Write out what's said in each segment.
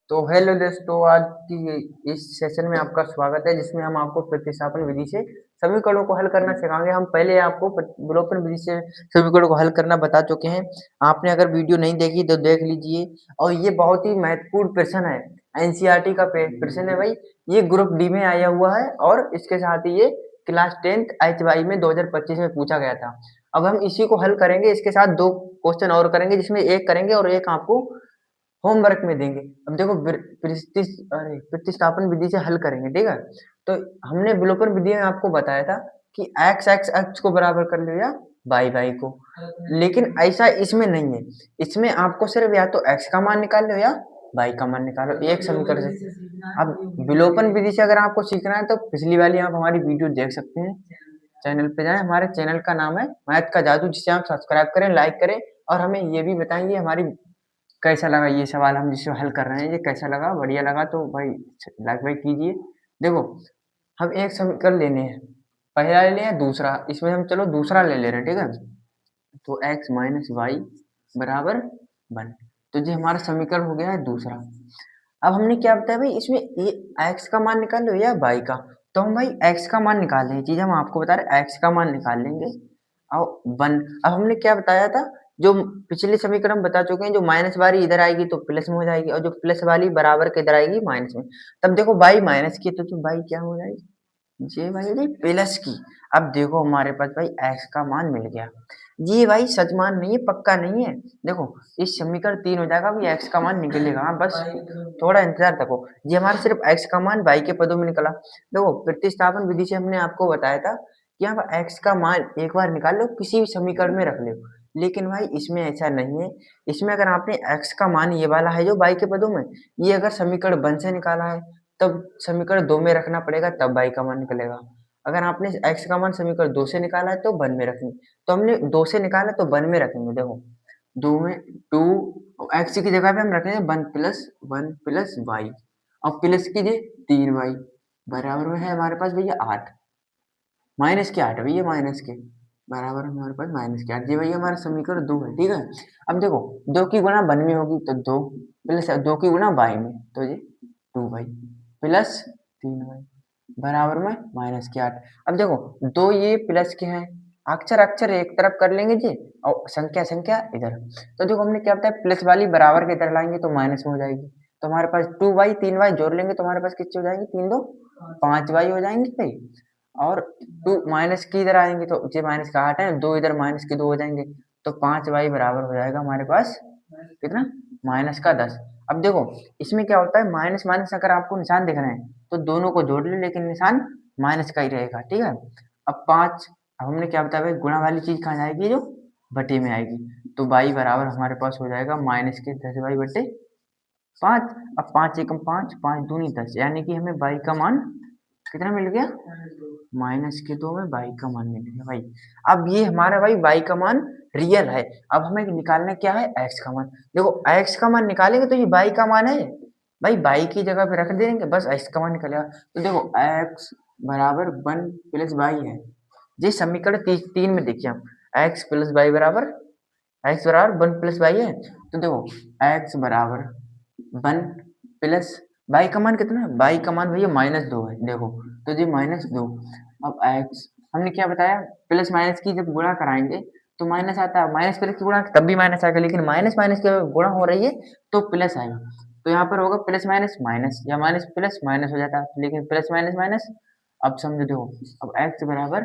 तो हेलो दोस्तों, आज की इस सेशन में आपका स्वागत है जिसमें हम आपको प्रतिस्थापन विधि से समीकरणों को हल करना सिखाएंगे। हम पहले आपको विलोपन विधि से समीकरणों को हल करना बता चुके हैं। आपने अगर वीडियो नहीं देखी तो देख लीजिए। और ये बहुत ही महत्वपूर्ण प्रश्न है, एनसीईआरटी का प्रश्न है भाई। ये ग्रुप डी में आया हुआ है और इसके साथ ही ये क्लास 10th HY में 2025 में पूछा गया था। अब हम इसी को हल करेंगे, इसके साथ दो क्वेश्चन और करेंगे जिसमें एक करेंगे और एक आपको होमवर्क में देंगे। अब देखो प्रतिस्थापन विधि से हल करेंगे, ठीक है। तो हमने विलोपन विधि में आपको बताया था कि एक्स एक्स एक्स को बराबर कर लो या वाई वाई को, लेकिन ऐसा इसमें नहीं है। इसमें आपको सिर्फ या तो एक्स का मान निकाल लो या वाई का मान निकालो एक समीकरण से। अब विलोपन विधि से अगर आपको सीखना है तो पिछली वाली आप हमारी वीडियो देख सकते हैं। चैनल पे जाएं, हमारे चैनल का नाम है मैथ का जादू, जिसे आप सब्सक्राइब करें, लाइक करें और हमें ये भी बताएंगे हमारी कैसा लगा ये सवाल हम जिससे हल कर रहे हैं, ये कैसा लगा। बढ़िया लगा तो भाई लाइक भाई कीजिए। देखो, हम एक समीकरण लेने हैं, पहला ले लिया दूसरा, इसमें हम चलो दूसरा ले ले रहे हैं, ठीक है। तो x माइनस वाई बराबर 1। तो ये हमारा समीकरण हो गया है दूसरा। अब हमने क्या बताया भाई, इसमें ये x का मान निकाल लो या y का। तो हम भाई x का मान निकाल लें, चीज हम आपको बता रहे हैं, x का मान निकाल लेंगे और 1। अब हमने क्या बताया था, जो पिछले समीकरण बता चुके हैं, जो माइनस वाली इधर आएगी तो प्लस में हो जाएगी और जो प्लस वाली बराबर के इधर आएगी माइनस में। तब देखो y माइनस की, तो जो y क्या हो जाएगी, ये भाई नहीं प्लस की। अब देखो हमारे पास भाई x का मान मिल गया। ये भाई सच मान नहीं है, पक्का नहीं है। देखो इस समीकरण 3 हो जाएगा, अभी x का मान निकलेगा। हाँ, बस थोड़ा इंतजार तको। ये हमारा सिर्फ x का मान y के पदों में निकला। देखो प्रतिस्थापन विधि से हमने आपको बताया था कि यहाँ पर x का मान एक बार निकाल लो, किसी भी समीकरण में रख लो। लेकिन भाई इसमें ऐसा नहीं है। इसमें अगर आपने x का मान ये वाला है जो y के पदों में, ये अगर समीकरण 1 से निकाला है तब समीकरण 2 में रखना पड़ेगा, तब y का मान निकलेगा। अगर आपने x का मान समीकरण 2 से निकाला है तो 1 में रखेंगे। तो हमने 2 से निकाला तो 1 में रखेंगे। देखो 2 में 2, x की जगह पे हम रखेंगे 1 प्लस वाई और प्लस कीजिए 3y बराबर में है हमारे पास भैया 8, माइनस के 8 भैया, माइनस के बराबर हमारे पास माइनस के 8। जी भैया हमारा समीकरण 2 है, ठीक है। अब देखो 2 की गुणा 1 में होगी तो 2 प्लस 2 की गुणा y में, तो ये 2y प्लस 3y बराबर में माइनस के 8। अब देखो दो ये प्लस के हैं, अक्षर अक्षर एक तरफ कर लेंगे जी और संख्या संख्या इधर। तो देखो हमने क्या बताया, प्लस वाली बराबर के इधर लाएंगे तो माइनस में हो जाएगी। तो हमारे पास 2y 3y जोड़ लेंगे तो हमारे पास कितने हो जाएंगे, 3 2 5y हो जाएंगे भाई। और 2 माइनस की इधर आएंगे तो ये माइनस का 8 है, 2 इधर माइनस के 2 हो जाएंगे तो 5y बराबर हो जाएगा हमारे पास कितना, माइनस का 10। अब देखो इसमें क्या होता है, माइनस माइनस अगर आपको निशान दिख रहे हैं तो दोनों को जोड़ ले, लेकिन निशान माइनस का ही रहेगा, ठीक है। अब 5, अब हमने क्या बताया भाई, गुणा वाली चीज कहाँ जाएगी, जो बटे में आएगी। तो y बराबर हमारे पास हो जाएगा माइनस के 10y बटे 5। अब 5 एकम 5, 5 दूनी 10, यानी कि हमें y का मान कितना मिल गया, माइनस के 2 में y का मान मिल गया भाई। अब ये हमारा भाई y का मान रियल है। अब हमें निकालना क्या है, x का मान। देखो x का मान निकालेंगे तो ये y का मान है भाई, y की जगह पे रख देंगे, बस x का मान निकलेगा। तो देखो x बराबर 1 प्लस y है। ये समीकरण 3 में देखिए हम, x प्लस वाई बराबर, x बराबर 1 प्लस वाई है। तो देखो x बराबर 1 प्लस वाई का मान कितना है, वाई का मान भैया -2 है। देखो तो ये -2। अब x हमने क्या बताया, प्लस माइनस की जब गुणा कराएंगे तो माइनस आता है, माइनस प्लस की गुणा तब भी माइनस आएगा, लेकिन माइनस माइनस की गुणा हो रही है तो प्लस आएगा। तो यहाँ पर होगा प्लस माइनस माइनस, या माइनस प्लस माइनस हो जाता है, लेकिन प्लस माइनस माइनस। अब समझो, देखो अब x बराबर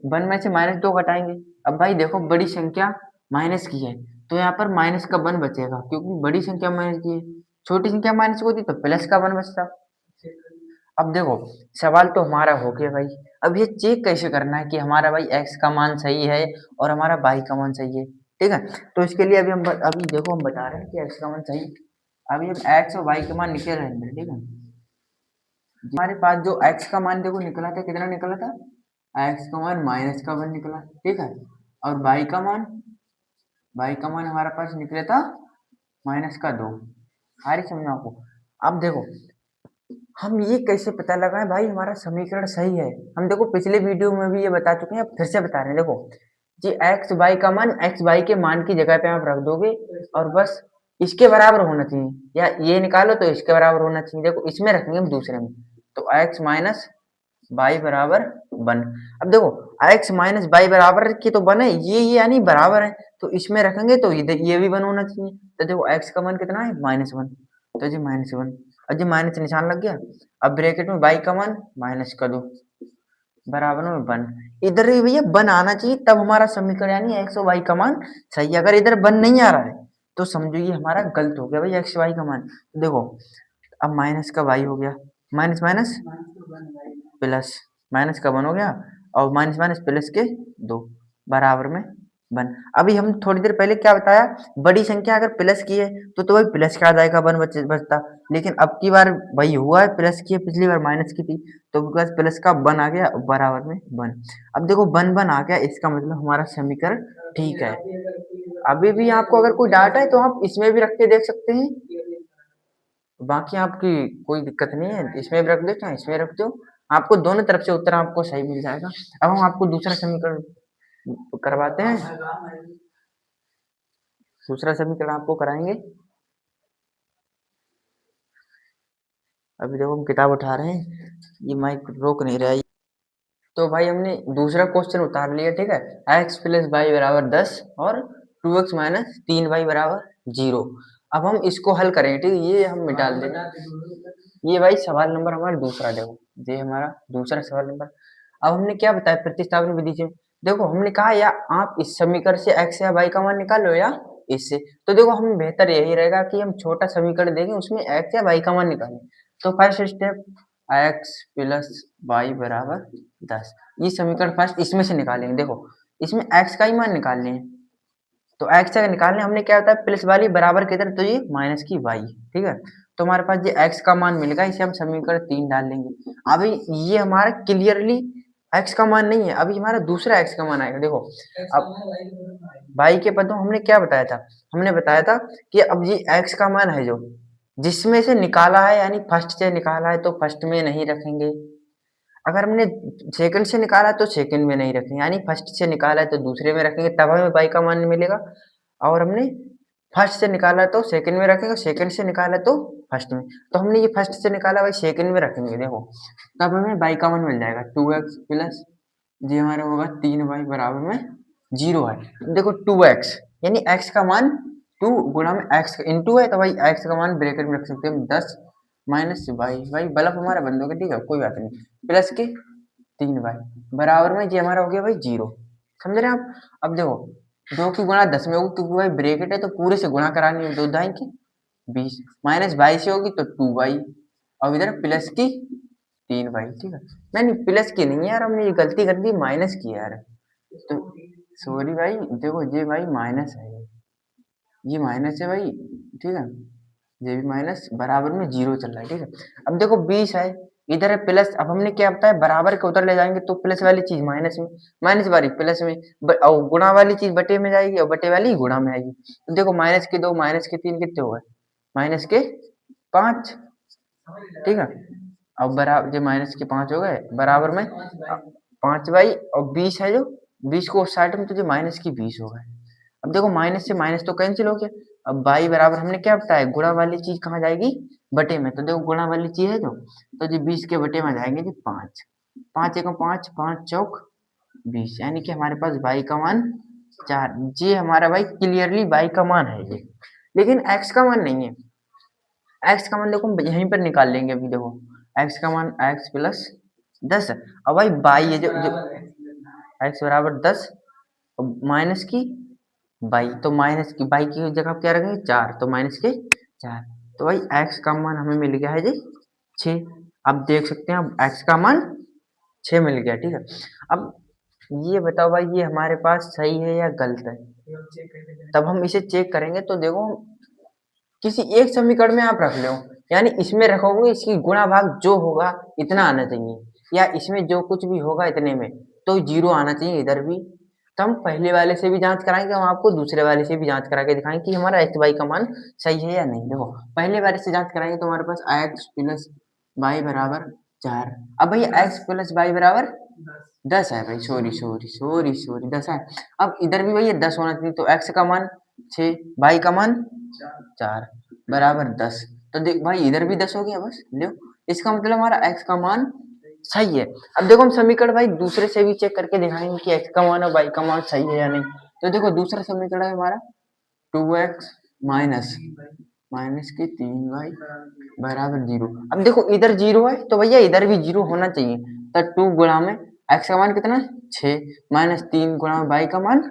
1 में से -2 घटाएंगे। अब भाई देखो बड़ी संख्या माइनस की है तो यहाँ पर माइनस का 1 बचेगा, क्योंकि बड़ी संख्या माइनस की है। छोटी संख्या माइनस की होती तो प्लस का 1 बचता। अब देखो सवाल तो हमारा हो गया भाई। अब ये चेक कैसे करना है कि हमारा भाई x का मान सही है और हमारा y का मान सही है, ठीक है। तो इसके लिए अभी देखो हम बता रहे हैं कि x का मान सही। अभी हम x और y का मान निकल रहे हैं, ठीक है। हमारे पास जो x का मान देखो निकला था, कितना निकला था, x का मान -1 निकला, ठीक है। और y का मान हमारे पास निकला था -2। आ रही समझ में आपको। अब देखो हम ये कैसे पता लगाएं भाई हमारा समीकरण सही है। हम देखो पिछले वीडियो में भी ये बता चुके हैं, अब फिर से बता रहे हैं। देखो जी एक्स वाई का मान एक्स वाई के मान की जगह पे आप रख दोगे और बस इसके बराबर होना चाहिए, या ये निकालो तो इसके बराबर होना चाहिए। देखो इसमें रखेंगे हम दूसरे में, तो x माइनस बाई बराबर 1। अब देखो x माइनस बाई बराबर की तो 1 है, ये यानी बराबर है, तो इसमें रखेंगे तो ये भी 1 होना चाहिए। तो देखो x का मान कितना है -1, तो जी -1, और जी माइनस निशान लग गया। अब ब्रैकेट में y का मान माइनस कर दो, बराबर में 1। इधर ही भैया 1 आना चाहिए, तब हमारा समीकरण यानी x और y का मान सही है। अगर इधर 1 नहीं आ रहा है तो समझो ये हमारा गलत हो गया भाई x y का मान। देखो अब माइनस का y हो गया, माइनस माइनस प्लस, माइनस का 1 हो गया, और माइनस माइनस प्लस के 2, बराबर में 1। अभी हम थोड़ी देर पहले क्या बताया, बड़ी संख्या अगर प्लस की है तो वही प्लस का आ जाएगा, 1 बचता। लेकिन अब की बार वही हुआ है, प्लस की है, पिछली बार माइनस की थी, तो बस प्लस का 1 आ गया, बराबर में 1। अब देखो 1 आ गया, इसका मतलब हमारा समीकरण ठीक है। अभी भी आपको अगर कोई डाउट है तो आप इसमें भी रख के देख सकते हैं, बाकी आपकी कोई दिक्कत नहीं है, इसमें भी रख दो चाहे इसमें रख दो, आपको दोनों तरफ से उत्तर आपको सही मिल जाएगा। अब हम आपको दूसरा समीकरण करवाते हैं, दूसरा समीकरण आपको कराएंगे। अभी देखो हम किताब उठा रहे हैं, ये माइक रोक नहीं रहा है। तो भाई हमने दूसरा क्वेश्चन उतार लिया, ठीक है। x प्लस वाई बराबर 10 और 2x माइनस 3y बराबर 0। अब हम इसको हल करेंगे, ठीक है, ये हम मिटा देंगे। ये भाई सवाल नंबर हमारा दूसरा, देखो ये हमारा दूसरा सवाल नंबर। अब हमने क्या बताया प्रतिस्थापन विधि से, देखो हमने कहा या आप इस समीकरण से x या y का मान निकालो या इससे। तो देखो हम बेहतर यही रहेगा कि हम छोटा समीकरण देंगे, उसमें x या y का मान निकालें। तो first step x plus y बराबर 10, ये समीकरण फर्स्ट इसमें से निकालेंगे। देखो इसमें x का ही मान निकालने हैं, तो x का निकालने हमने क्या होता है प्लस वाली बराबर किधर, तो ये माइनस की y, ठीक है। तो हमारे पास ये x का मान मिलेगा, इसे हम समीकरण 3 डाल लेंगे। अभी ये हमारा क्लियरली x का मान नहीं है, अभी हमारा दूसरा x का मान आएगा। देखो अब y के पदों हमने क्या बताया था, हमने बताया था कि अब ये x का मान है जो जिसमें से निकाला है, यानी फर्स्ट से निकाला है तो फर्स्ट में नहीं रखेंगे, अगर हमने सेकंड से निकाला है तो सेकंड में नहीं रखेंगे, यानी फर्स्ट से निकाला है तो दूसरे में रखेंगे, तब हमें y का मान मिलेगा। और हमने फर्स्ट से निकाला तो सेकंड में रखेंगे, सेकंड से निकाला तो फर्स्ट में, तो हमने ये फर्स्ट से निकाला भाई सेकंड में रखेंगे। देखो तब हमें y का मान मिल जाएगा 2x प्लस जी हमारा होगा 3y बराबर में 0 है। देखो 2x यानी x का मान 2 गुणा में x इंटू है, तो भाई x का मान ब्रैकेट में रख सकते हैं हम 10 माइनस वाई, भाई बल्ब हमारा बंद हो गया, ठीक है कोई बात नहीं, प्लस के 3y बराबर में ये हमारा हो गया भाई 0। समझ रहे हैं आप। अब देखो 2 की गुणा 10 में होगी, क्योंकि भाई ब्रैकेट है तो पूरे से गुणा करानी है, 2 दाई की 20 माइनस 22 से होगी तो 2y, और इधर प्लस की 3y, ठीक है। नहीं प्लस की नहीं यार, हमने ये गलती कर दी, माइनस की यार, तो सॉरी भाई। देखो ये भाई माइनस है, ये माइनस है भाई, ठीक है, ये भी माइनस बराबर में 0 चल रहा है, ठीक है। अब देखो 20 है, इधर है प्लस, अब हमने क्या बताया बराबर के उधर ले जाएंगे तो प्लस वाली चीज माइनस में, माइनस वाली प्लस में, और गुणा वाली चीज बटे में जाएगी और बटे वाली गुणा में आएगी। तो देखो माइनस के 2 माइनस के 3 कितने हो गए, माइनस के 5, ठीक है। अब बराबर, ये माइनस के 5 हो गए बराबर में 5y, और 20 है जो 20 को उस साइड में, तो जो माइनस की 20 हो गए। अब देखो माइनस से माइनस तो कैंसिल हो गया, अब y बराबर हमने क्या बताया गुणा वाली चीज कहाँ जाएगी, बटे में, तो देखो गुणा वाली चीज है जो, तो जी 20 के बटे में जाएंगे जी 5, 5 एक 5, 5 चौक 20, यानी कि हमारे पास y का मान 4, ये हमारा भाई क्लियरली y का मान है ये, लेकिन x का मान नहीं है। x का मान देखो हम यहीं पर निकाल लेंगे, अभी देखो x का मान x प्लस 10 है, और भाई y है जो x बराबर 10 माइनस की 22, तो माइनस की 22 की जगह क्या रखेंगे 4, तो माइनस के 4, तो भाई x का मान हमें मिल गया है जी 6। अब देख सकते हैं अब x का मान 6 मिल गया, ठीक है। अब ये बताओ भाई ये हमारे पास सही है या गलत है, तब हम इसे चेक करेंगे। तो देखो किसी एक समीकरण में आप रख लो, यानी इसमें रखोगे इसकी गुणा भाग जो होगा इतना आना चाहिए, या इसमें जो कुछ भी होगा इतने में तो 0 आना चाहिए इधर भी। तो हम पहले वाले से भी जांच कराएंगे, हम आपको दूसरे वाले से भी जांच करा के दिखाएंगे कि हमारा एक्स वाई का मान सही है या नहीं। देखो पहले वाले से जांच कराएंगे तो हमारे पास एक्स प्लस वाई बराबर 4, अब भैया एक्स प्लस वाई बराबर 10 है भाई, सॉरी सॉरी सॉरी सॉरी 10 है। अब इधर भी भैया 10 होना चाहिए, तो एक्स का मान 6, y का मान 4 बराबर 10। तो देख भाई इधर भी 10 हो गया बस लो। इसका मतलब हमारा x का मान सही है। अब देखो हम समीकरण भाई दूसरे से भी चेक करके दिखाएंगे कि x का मान और y का मान सही है या नहीं। तो देखो दूसरा समीकरण है हमारा 2x माइनस माइनस के 3y बराबर 0। अब देखो इधर 0 है तो भैया इधर भी 0 होना चाहिए। तो 2 गुणा में x का मान कितना है 6 माइनस 3 गुणा में y का मान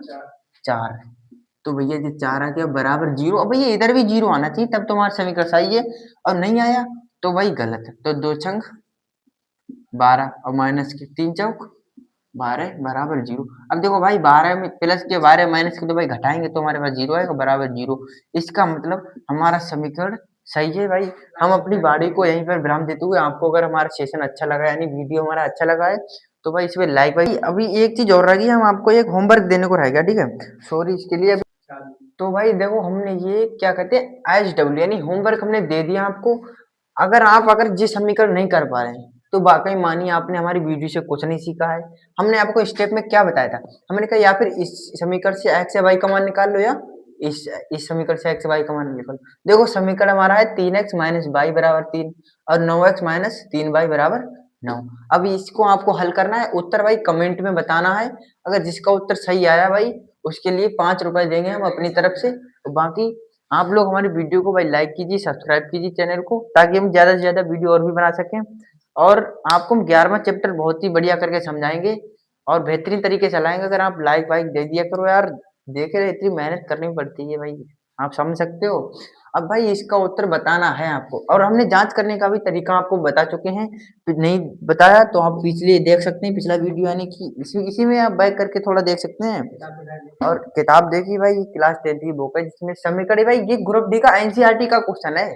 4। तो भैया ये 4 आ गया बराबर 0। अब भैया इधर भी 0 आना चाहिए तब तो हमारा समीकरण सही है, और नहीं आया तो वही गलत है। तो 2 छंग 12 और माइनस के 3 चौक 12 बराबर 0। अब देखो भाई 12 में प्लस के 12 माइनस के तो भाई घटाएंगे तो हमारे पास 0 आएगा बराबर 0। इसका मतलब हमारा समीकरण सही है भाई। हम अपनी वाणी को यहीं पर विराम देते हुए आपको अगर हमारा सेशन अच्छा लगा यानी वीडियो हमारा अच्छा लगा है तो भाई इसमें लाइक। भाई अभी एक चीज और रह गई, हम आपको एक होमवर्क देने को रहेगा, ठीक है, सॉरी इसके लिए। तो भाई देखो हमने ये क्या कहते हैं एच डब्ल्यू यानी होमवर्क हमने दे दिया आपको। अगर ये समीकरण नहीं कर पा रहे हैं तो वाकई मानिए आपने हमारी वीडियो से कुछ नहीं सीखा है। हमने आपको स्टेप में क्या बताया था, हमने कहा या फिर इस समीकरण से एक्स या वाई का मान निकाल लो या इस समीकरण से एक्स वाई का मान निकाल लो। देखो समीकरण हमारा है 3x माइनस वाई बराबर 3 और 9x माइनस 3y बराबर 9। अब इसको आपको हल करना है, उत्तर भाई कमेंट में बताना है। अगर जिसका उत्तर सही आया भाई उसके लिए 5 रुपए देंगे हम अपनी तरफ से। तो बाकी आप लोग हमारी वीडियो को भाई लाइक कीजिए, सब्सक्राइब कीजिए चैनल को, ताकि हम ज्यादा से ज्यादा वीडियो और भी बना सकें। और आपको हम 11वां चैप्टर बहुत ही बढ़िया करके समझाएंगे और बेहतरीन तरीके से चलाएंगे। अगर आप लाइक वाइक दे दिया करो यार, देखे रहे इतनी मेहनत करनी पड़ती है भाई, आप समझ सकते हो। अब भाई इसका उत्तर बताना है आपको, और हमने जांच करने का भी तरीका आपको बता चुके हैं। नहीं बताया तो आप पिछले देख सकते हैं, पिछला वीडियो यानी कि इसी में आप बैक करके थोड़ा देख सकते हैं। और किताब देखी भाई क्लास 10 की बुक है जिसमें समीकरण, भाई ये ग्रुप डी का एनसीईआरटी का क्वेश्चन है।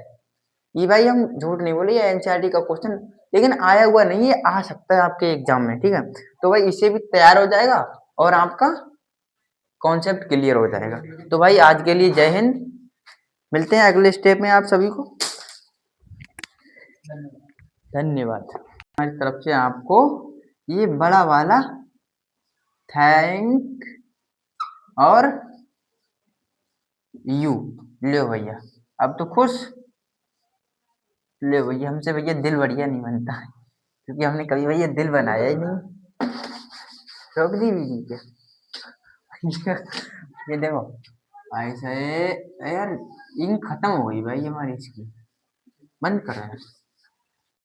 ये भाई हम झूठ नहीं बोले, ये एनसीईआरटी का क्वेश्चन लेकिन आया हुआ नहीं है, आ सकता है आपके एग्जाम में, ठीक है। तो भाई इससे भी तैयार हो जाएगा और आपका कॉन्सेप्ट क्लियर हो जाएगा। तो भाई आज के लिए जय हिंद, मिलते हैं अगले स्टेप में आप सभी को धन्यवाद। हमारी तरफ से आपको ये बड़ा वाला थैंक और यू ले भैया। अब तो खुश ले भैया, हमसे भैया दिल बढ़िया नहीं बनता है क्योंकि हमने कभी भैया दिल बनाया ही नहीं। रोक दी बीवी के ये देखो ऐसे यार इंक खत्म हो गई भाई हमारी, इसकी बंद करो यार।